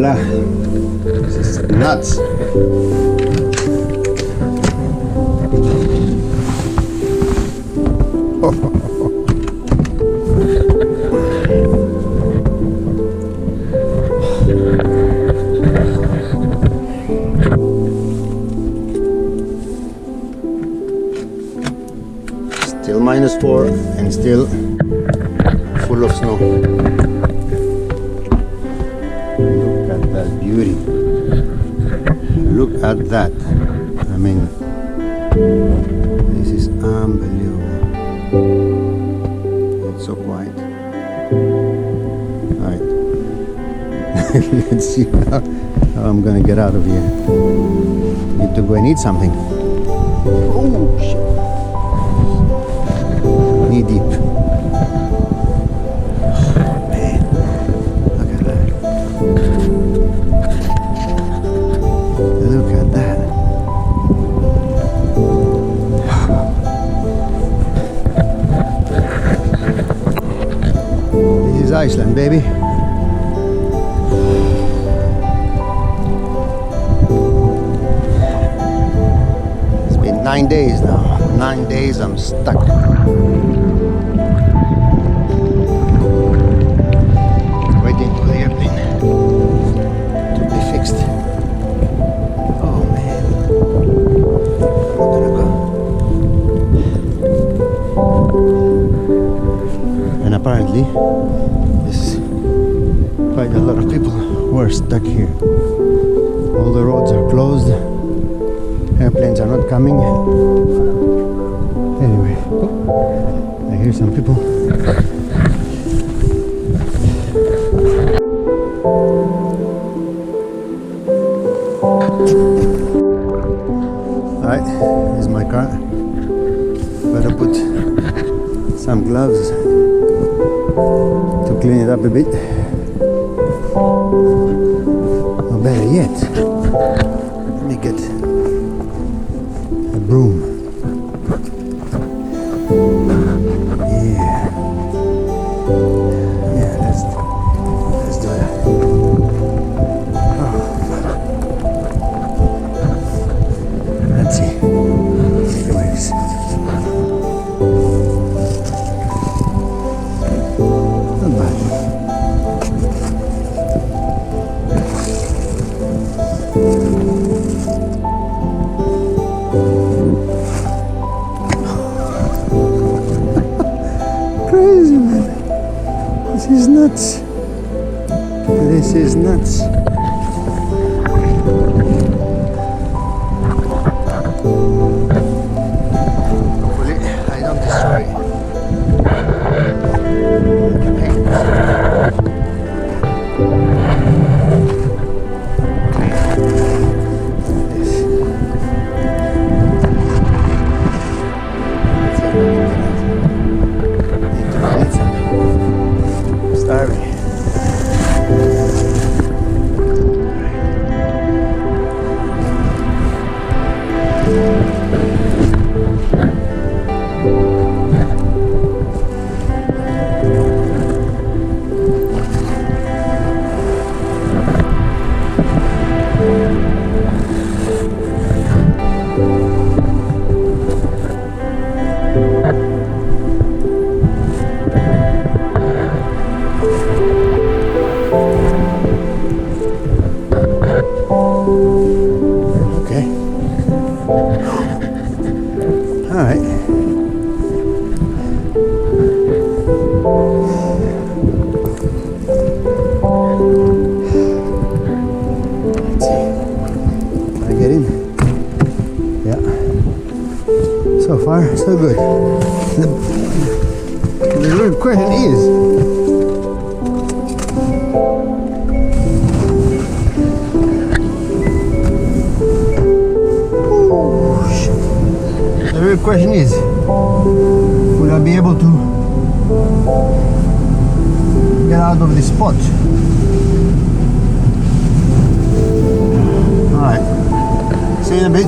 la. This is nuts. Still -4 and still full of snow. Look at that beauty. Look at that. I mean, this is unbelievable. It's so quiet. Alright. Let's see how I'm gonna get out of here. Need to go and eat something. Oh shit. Knee deep. Oh man, look at that. Look at that. This is Iceland, baby. It's been 9 days now. 9 days I'm stuck. Waiting for the airplane to be fixed. Oh man, I'm not gonna go. And apparently, there's quite a lot of people who are stuck here. All the roads are closed. Airplanes are not coming. Anyway, I hear some people. Alright, here's my car. Better put some gloves to clean it up a bit. Or better yet, let me get a broom. Yeah, let's do that. Oh. Let's see. Anyways. Not bad. Crazy, man. This is nuts. This is nuts. Hopefully I don't destroy the paint. Starving. Okay. All right. Let's see. Can I get in? Yeah. So far, so good. The real question is, the real question is, will I be able to get out of this spot? Alright, see you in a bit.